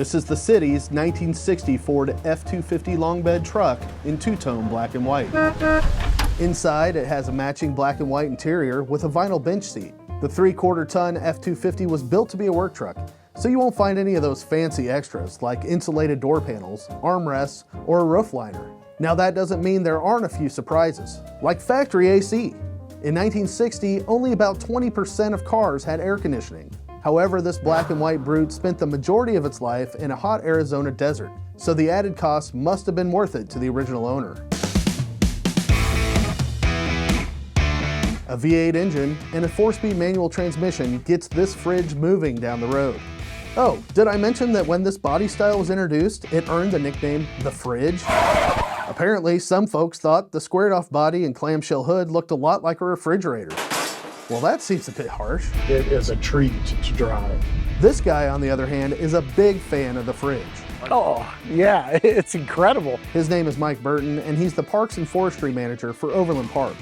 This is the city's 1960 Ford F250 long bed truck in two-tone black and white. Inside, it has a matching black and white interior with a vinyl bench seat. The 3/4 ton F250 was built to be a work truck, so you won't find any of those fancy extras like insulated door panels, armrests, or a roof liner. Now that doesn't mean there aren't a few surprises, like factory AC. In 1960, only about 20% of cars had air conditioning. However, this black and white brute spent the majority of its life in a hot Arizona desert, so the added cost must have been worth it to the original owner. A V8 engine and a 4-speed manual transmission gets this fridge moving down the road. Oh, did I mention that when this body style was introduced, it earned the nickname the Fridge? Apparently, some folks thought the squared-off body and clamshell hood looked a lot like a refrigerator. Well, that seems a bit harsh. It is a treat to drive. This guy, on the other hand, is a big fan of the Fridge. Oh, yeah, it's incredible. His name is Mike Burton, and he's the Parks and Forestry Manager for Overland Park.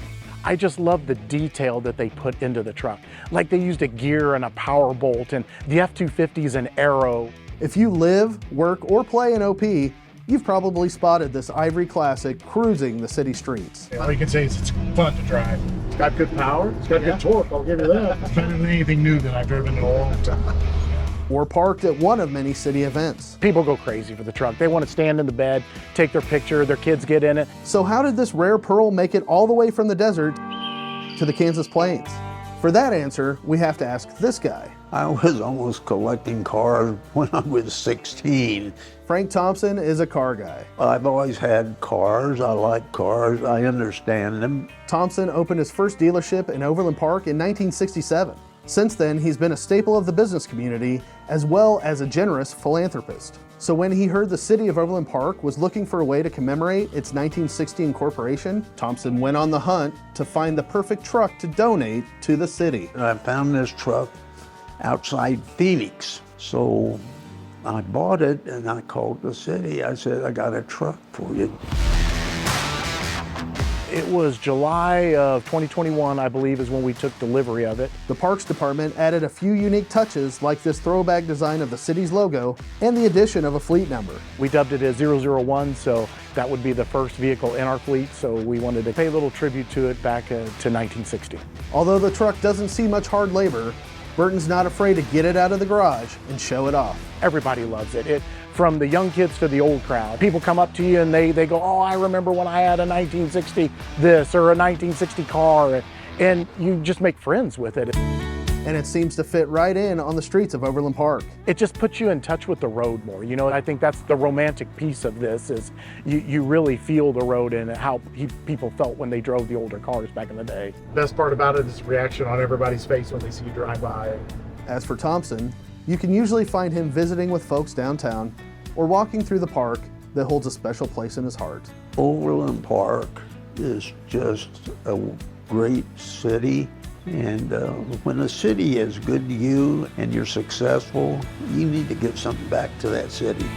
I just love the detail that they put into the truck. Like they used a gear and a power bolt, and the F250 is an arrow. If you live, work, or play in OP, you've probably spotted this ivory classic cruising the city streets. All you can say is it's fun to drive. It's got good power, it's got good torque, I'll give you that. It's better than anything new that I've driven in a long time. Or parked at one of many city events. People go crazy for the truck. They want to stand in the bed, take their picture, their kids get in it. So how did this rare pearl make it all the way from the desert to the Kansas plains? For that answer, we have to ask this guy. I was almost collecting cars when I was 16. Frank Thompson is a car guy. I've always had cars. I like cars. I understand them. Thompson opened his first dealership in Overland Park in 1967. Since then, he's been a staple of the business community as well as a generous philanthropist. So when he heard the city of Overland Park was looking for a way to commemorate its 1960 incorporation, Thompson went on the hunt to find the perfect truck to donate to the city. I found this truck outside Phoenix. So I bought it and I called the city. I said, I got a truck for you. It was July of 2021, I believe, is when we took delivery of it. The Parks Department added a few unique touches like this throwback design of the city's logo and the addition of a fleet number. We dubbed it as 001, so that would be the first vehicle in our fleet, so we wanted to pay a little tribute to it back to 1960. Although the truck doesn't see much hard labor, Burton's not afraid to get it out of the garage and show it off. Everybody loves it. From the young kids to the old crowd. People come up to you and they go, oh, I remember when I had a 1960 this or a 1960 car, and you just make friends with it. And it seems to fit right in on the streets of Overland Park. It just puts you in touch with the road more. You know, I think that's the romantic piece of this is you really feel the road and how people felt when they drove the older cars back in the day. Best part about it is the reaction on everybody's face when they see you drive by. As for Thompson, you can usually find him visiting with folks downtown or walking through the park that holds a special place in his heart. Overland Park is just a great city. And when a city is good to you and you're successful, you need to give something back to that city.